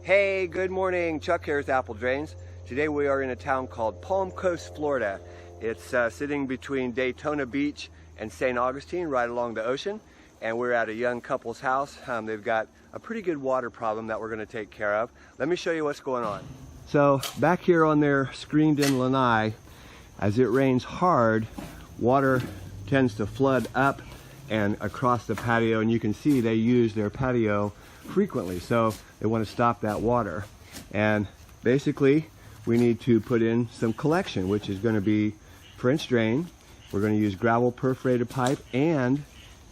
Hey, good morning. Chuck here with Apple Drains. Today we are in a town called Palm Coast, Florida. It's sitting between Daytona Beach and St. Augustine, right along the ocean. And we're at a young couple's house. They've got a pretty good water problem that we're going to take care of. Let me show you what's going on. So back here on their screened-in lanai, as it rains hard, water tends to flood up and across the patio, and you can see they use their patio frequently, so they want to stop that water. And basically we need to put in some collection, which is going to be French drain. We're going to use gravel perforated pipe and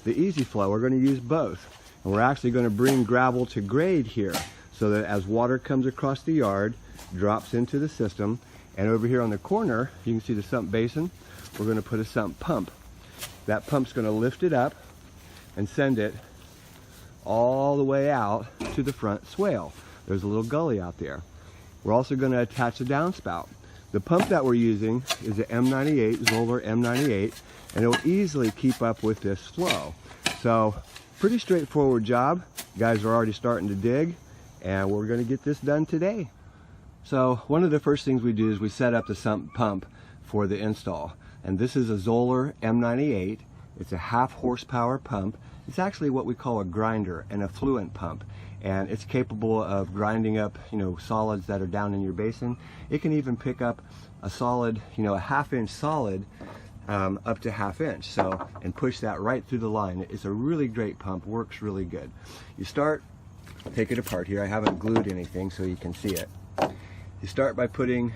the easy flow. We're going to use both, and we're actually going to bring gravel to grade here so that as water comes across the yard, drops into the system. And over here on the corner you can see the sump basin. We're going to put a sump pump. That pump's going to lift it up and send it all the way out to the front swale. There's a little gully out there. We're also going to attach a downspout. The pump that we're using is an M98, Zoller M98, and it will easily keep up with this flow. So pretty straightforward job. You guys are already starting to dig, and we're going to get this done today. So one of the first things we do is we set up the sump pump for the install. And this is a Zoller M98. It's a 1/2 horsepower pump. It's actually what we call a grinder, an effluent pump, and it's capable of grinding up, solids that are down in your basin. It can even pick up a solid, a 1/2 inch solid up to 1/2 inch, so, and push that right through the line. It's a really great pump, works really good. You start, take it apart here. I haven't glued anything so you can see it. You start by putting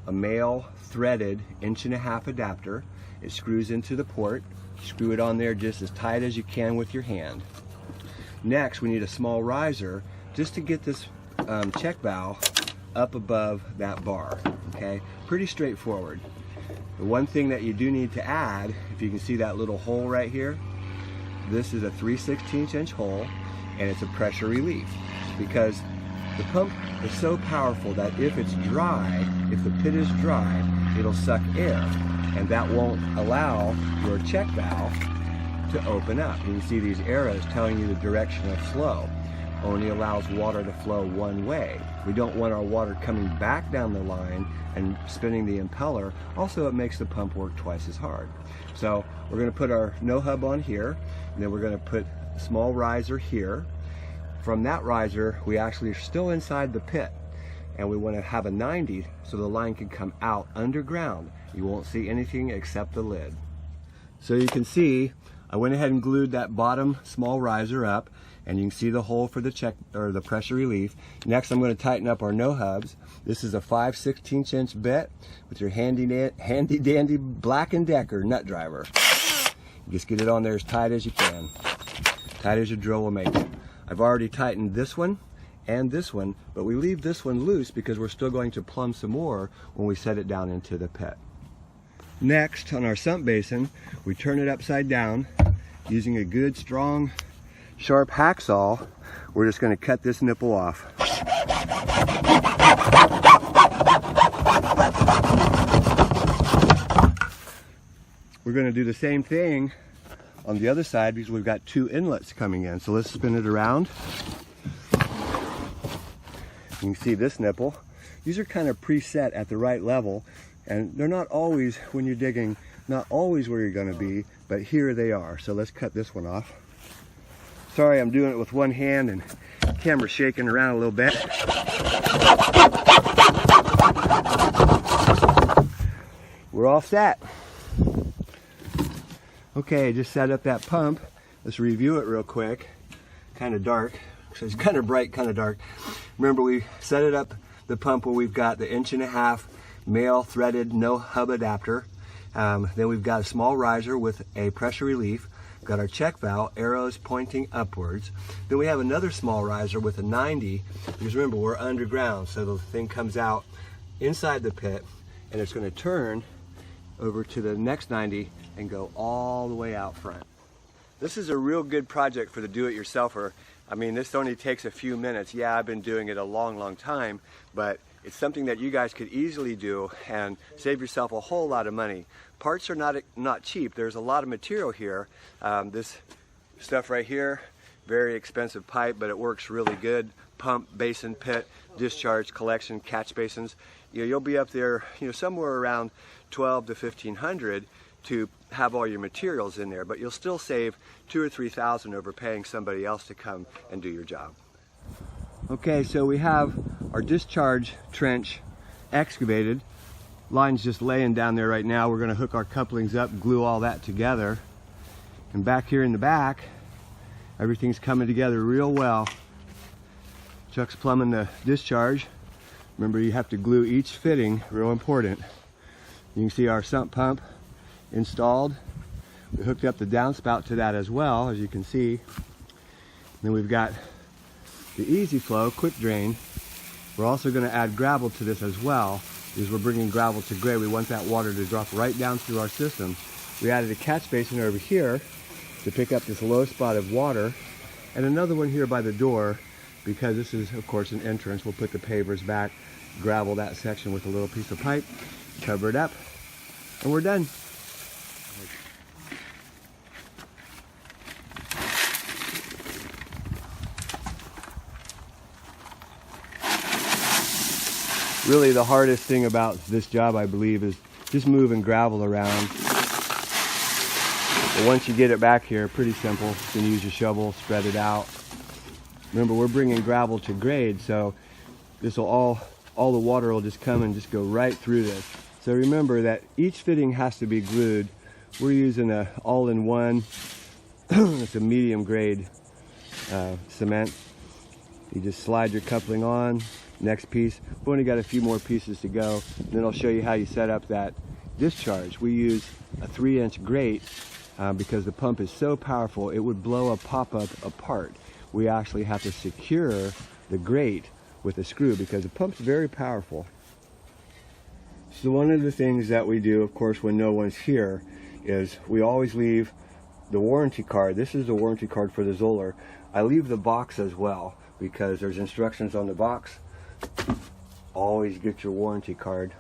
a male threaded 1.5 inch adapter. It screws into the port. Screw it on there just as tight as you can with your hand. Next, we need a small riser just to get this check valve up above that bar. Okay, pretty straightforward. The one thing that you do need to add, if you can see that little hole right here, this is a 3/16 inch hole, and it's a pressure relief, because the pump is so powerful that if it's dry, if the pit is dry, it'll suck air, and that won't allow your check valve to open up. And you see these arrows telling you the direction of flow. Only allows water to flow one way. We don't want our water coming back down the line and spinning the impeller. Also, it makes the pump work twice as hard. So we're going to put our no hub on here, and then we're going to put a small riser here. From that riser, we actually are still inside the pit, and we want to have a 90 so the line can come out underground. You won't see anything except the lid. So you can see I went ahead and glued that bottom small riser up, and you can see the hole for the check or the pressure relief. Next, I'm going to tighten up our no hubs. This is a 5/16 inch bit with your handy dandy Black & Decker nut driver. Just get it on there as tight as you can, tight as your drill will make it. I've already tightened this one and this one, but we leave this one loose because we're still going to plumb some more when we set it down into the pit. Next, on our sump basin, we turn it upside down using a good, strong, sharp hacksaw. We're just going to cut this nipple off. We're going to do the same thing on the other side because we've got 2 inlets coming in. So let's spin it around. You can see this nipple. These are kind of preset at the right level, and they're not always, when you're digging, not always where you're going to be, but here they are. So let's cut this one off. Sorry, I'm doing it with one hand and the camera's shaking around a little bit. We're all set. Okay, just set up that pump. Let's review it real quick. Kind of dark. So it's kind of bright, kind of dark. Remember, we set it up, the pump, where we've got the 1.5 inch male threaded no hub adapter. Then we've got a small riser with a pressure relief. We've got our check valve, arrows pointing upwards. Then we have another small riser with a 90, because remember, we're underground, so the thing comes out inside the pit, and it's going to turn over to the next 90 and go all the way out front. This is a real good project for the do-it-yourselfer. I mean, this only takes a few minutes. Yeah, I've been doing it a long time, but it's something that you guys could easily do and save yourself a whole lot of money. Parts are not cheap. There's a lot of material here. This stuff right here, very expensive pipe, but it works really good. pump, basin, pit, discharge, collection, catch basins. You'll be up there, somewhere around 12 to 1,500 to have all your materials in there, but you'll still save 2,000 or 3,000 over paying somebody else to come and do your job. Okay, so we have our discharge trench excavated. Line's just laying down there right now. We're going to hook our couplings up, glue all that together. And back here in the back, everything's coming together real well. Chuck's plumbing the discharge. Remember, you have to glue each fitting, real important. You can see our sump pump installed. We hooked up the downspout to that as well, as you can see. Then we've got the easy flow, quick drain. We're also going to add gravel to this as well, because we're bringing gravel to grade. We want that water to drop right down through our system. We added a catch basin over here to pick up this low spot of water, and another one here by the door, because this is, of course, an entrance. We'll put the pavers back, gravel that section with a little piece of pipe, cover it up, and we're done. Really, the hardest thing about this job, I believe, is just moving gravel around. But once you get it back here, pretty simple. You can use your shovel, spread it out. Remember, we're bringing gravel to grade, so this will all the water will just come and just go right through this. So remember that each fitting has to be glued. We're using a all-in-one. It's a medium grade cement. You just slide your coupling on. Next piece. We've only got a few more pieces to go. And then I'll show you how you set up that discharge. We use a 3-inch grate because the pump is so powerful it would blow a pop-up apart. We actually have to secure the grate with a screw because the pump's very powerful. So one of the things that we do, of course, when no one's here, is we always leave the warranty card. This is the warranty card for the Zoller. I leave the box as well because there's instructions on the box. Always get your warranty card.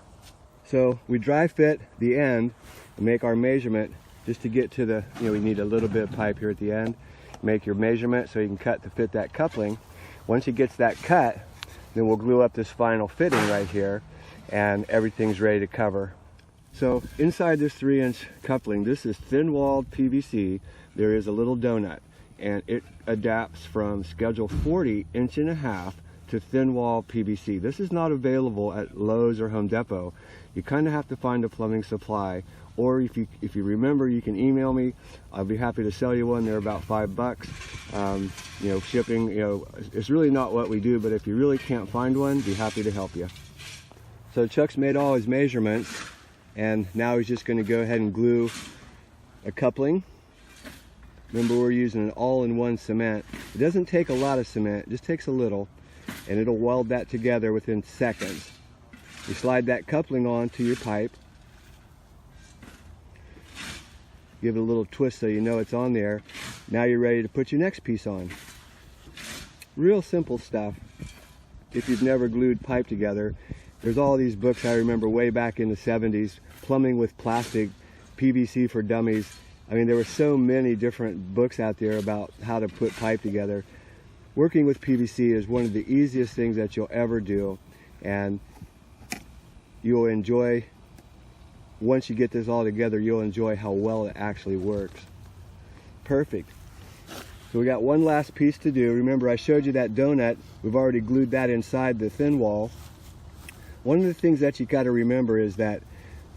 So we dry fit the end and make our measurement just to get to the, we need a little bit of pipe here at the end. Make your measurement so you can cut to fit that coupling. Once it gets that cut, then we'll glue up this final fitting right here and everything's ready to cover. So inside this 3-inch coupling, this is thin-walled PVC. There is a little donut and it adapts from schedule 40 1.5" to thin wall PVC. This is not available at Lowe's or Home Depot. You kind of have to find a plumbing supply, or if you remember, you can email me. I'll be happy to sell you one. They're about $5. Shipping, it's really not what we do, but if you really can't find one, be happy to help you. So Chuck's made all his measurements, and now he's just going to go ahead and glue a coupling. Remember, we're using an all-in-one cement. It doesn't take a lot of cement, it just takes a little, and it'll weld that together within seconds. You slide that coupling on to your pipe, give it a little twist so you know it's on there. Now you're ready to put your next piece on. Real simple stuff. If you've never glued pipe together, there's all these books I remember way back in the 70s, Plumbing with Plastic, PVC for Dummies. I mean, there were so many different books out there about how to put pipe together. Working with PVC is one of the easiest things that you'll ever do, and you'll enjoy, once you get this all together, you'll enjoy how well it actually works. Perfect. So we got one last piece to do. Remember, I showed you that donut. We've already glued that inside the thin wall. One of the things that you got to remember is that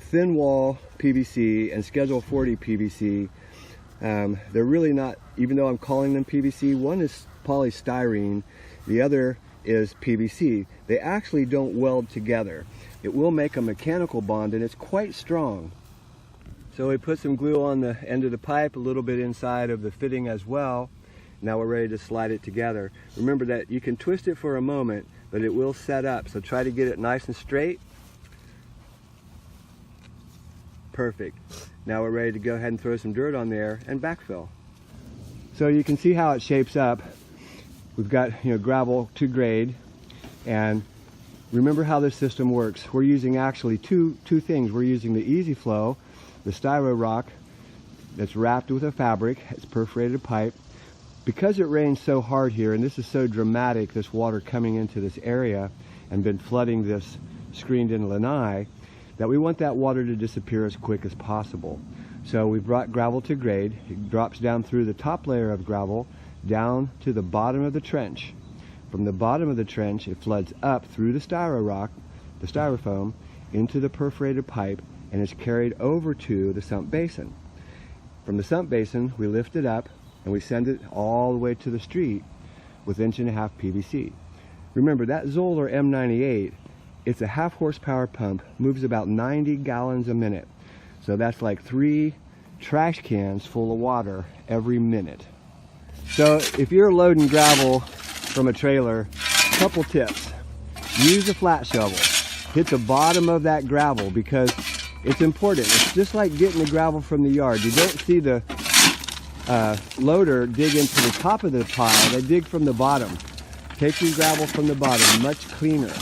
thin wall PVC and Schedule 40 PVC, they're really not, even though I'm calling them PVC, one is polystyrene, the other is PVC. They actually don't weld together. It will make a mechanical bond, and it's quite strong. So we put some glue on the end of the pipe, a little bit inside of the fitting as well. Now we're ready to slide it together. Remember that you can twist it for a moment, but it will set up, so try to get it nice and straight. Perfect. Now we're ready to go ahead and throw some dirt on there and backfill. So you can see how it shapes up. We've got gravel to grade, and remember how this system works. We're using actually two things. We're using the easy flow, the styro rock that's wrapped with a fabric. It's perforated pipe. because it rains so hard here, and this is so dramatic, this water coming into this area and been flooding this screened-in lanai, that we want that water to disappear as quick as possible. So we've brought gravel to grade. It drops down through the top layer of gravel down to the bottom of the trench. From the bottom of the trench, it floods up through the styrofoam, into the perforated pipe, and is carried over to the sump basin. From the sump basin, we lift it up and we send it all the way to the street with 1.5" PVC. Remember, that Zoller M98, it's a 1/2 horsepower pump, moves about 90 gallons a minute. So that's like 3 trash cans full of water every minute. So if you're loading gravel from a trailer, couple tips. Use a flat shovel. Hit the bottom of that gravel because it's important. It's just like getting the gravel from the yard. You don't see the loader dig into the top of the pile. They dig from the bottom. Take your gravel from the bottom, much cleaner.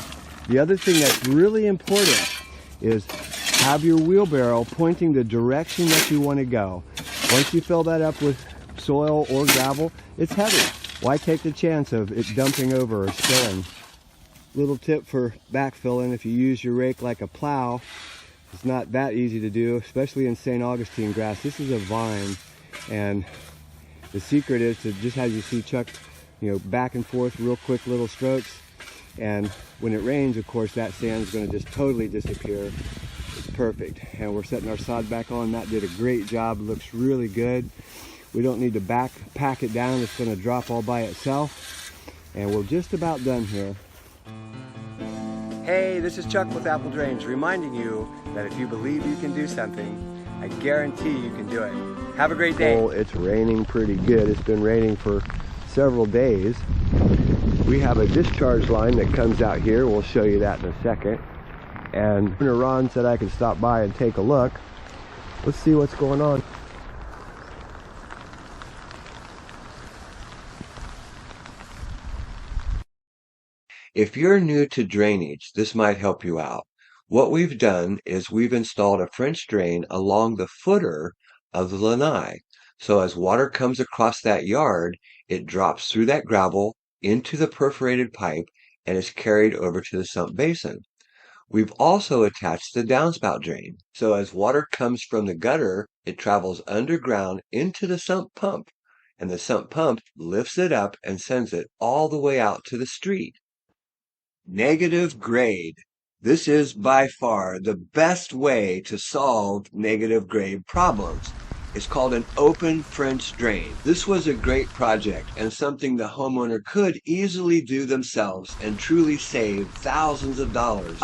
The other thing that's really important is have your wheelbarrow pointing the direction that you want to go. Once you fill that up with soil or gravel, it's heavy. Why take the chance of it dumping over or spilling? Little tip for backfilling: if you use your rake like a plow, it's not that easy to do, especially in St. Augustine grass. This is a vine, and the secret is to just have you see Chuck, back and forth, real quick little strokes. And when it rains, of course, that sand is going to just totally disappear. It's perfect. And we're setting our sod back on. That did a great job. It looks really good. We don't need to pack it down. It's going to drop all by itself. And we're just about done here. Hey, this is Chuck with Apple Drainge, reminding you that if you believe you can do something, I guarantee you can do it. Have a great day. Oh, it's raining pretty good. It's been raining for several days. We have a discharge line that comes out here. We'll show you that in a second. And Ron said I could stop by and take a look. Let's see what's going on. If you're new to drainage, this might help you out. What we've done is we've installed a French drain along the footer of the lanai. So as water comes across that yard, it drops through that gravel into the perforated pipe and is carried over to the sump basin. We've also attached the downspout drain. So as water comes from the gutter, it travels underground into the sump pump, and the sump pump lifts it up and sends it all the way out to the street. Negative grade. This is by far the best way to solve negative grade problems. It's called an open French drain. This was a great project and something the homeowner could easily do themselves and truly save thousands of dollars.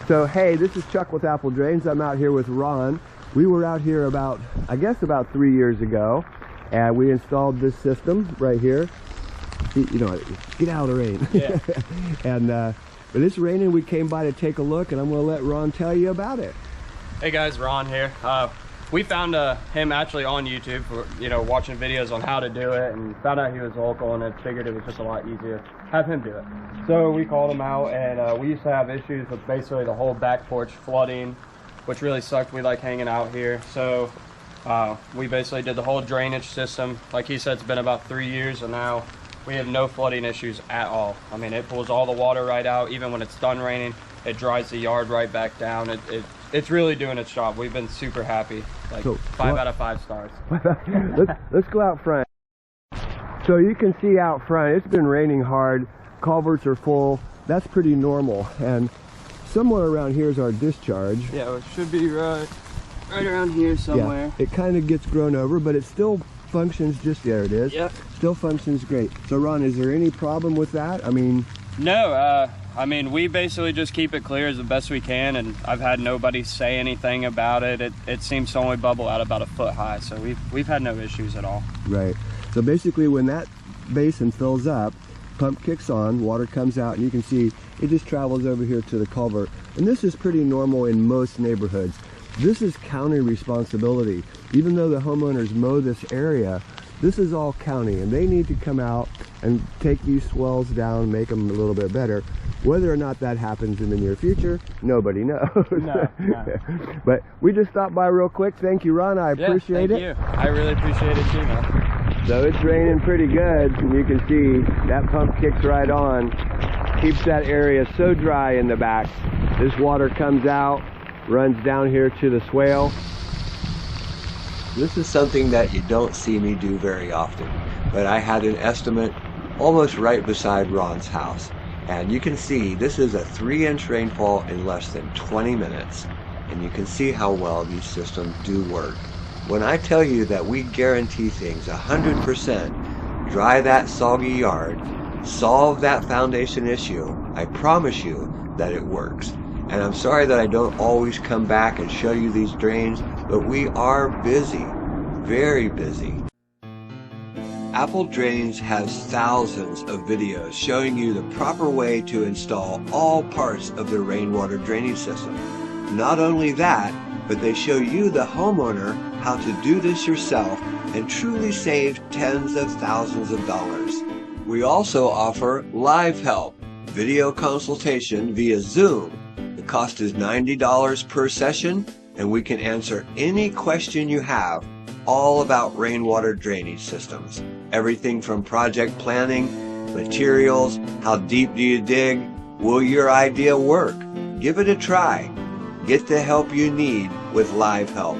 So hey, this is Chuck with Apple Drainge. I'm out here with Ron. We were out here about 3 years ago, and we installed this system right here. Get out of the rain. Yeah. And but it's raining. We came by to take a look, and I'm going to let Ron tell you about it. Hey guys, Ron here. We found him actually on YouTube, for, watching videos on how to do it, and found out he was local, and I figured it was just a lot easier to have him do it. So we called him out, and we used to have issues with basically the whole back porch flooding, which really sucked. We like hanging out here, so we basically did the whole drainage system. Like he said, it's been about 3 years, and now we have no flooding issues at all. I mean, it pulls all the water right out. Even when it's done raining, it dries the yard right back down. It's really doing its job. We've been super happy. Like so, 5 out of 5 stars. let's go out front. So you can see out front, it's been raining hard. Culverts are full. That's pretty normal. And somewhere around here is our discharge. Yeah, it should be right around here somewhere. Yeah, it kind of gets grown over, but it still functions just, there it is. Yep. Still functions great. So Ron, is there any problem with that? I mean... No, I mean, we basically just keep it clear as the best we can, and I've had nobody say anything about it. It seems to only bubble out about a foot high, so we've had no issues at all. Right. So basically when that basin fills up, pump kicks on, water comes out, and you can see it just travels over here to the culvert. And this is pretty normal in most neighborhoods. This is county responsibility. Even though the homeowners mow this area, This is all county, and they need to come out and take these swells down, make them a little bit better. Whether or not that happens in the near future, nobody knows. No. But we just stopped by real quick. Thank you, Ron. I appreciate it. Thank you. I really appreciate it too, man. So it's raining pretty good, and you can see that pump kicks right on. Keeps that area so dry in the back. This water comes out, runs down here to the swale. This is something that you don't see me do very often, but I had an estimate almost right beside Ron's house. And you can see this is a 3-inch rainfall in less than 20 minutes. And you can see how well these systems do work. When I tell you that we guarantee things 100%, dry that soggy yard, solve that foundation issue, I promise you that it works. And I'm sorry that I don't always come back and show you these drains, but we are busy, very busy. Apple Drains has thousands of videos showing you the proper way to install all parts of the rainwater drainage system. Not only that, but they show you, the homeowner, how to do this yourself and truly save tens of thousands of dollars. We also offer live help, video consultation via Zoom. The cost is $90 per session, and we can answer any question you have all about rainwater drainage systems. Everything from project planning, materials, how deep do you dig, will your idea work? Give it a try. Get the help you need with live help.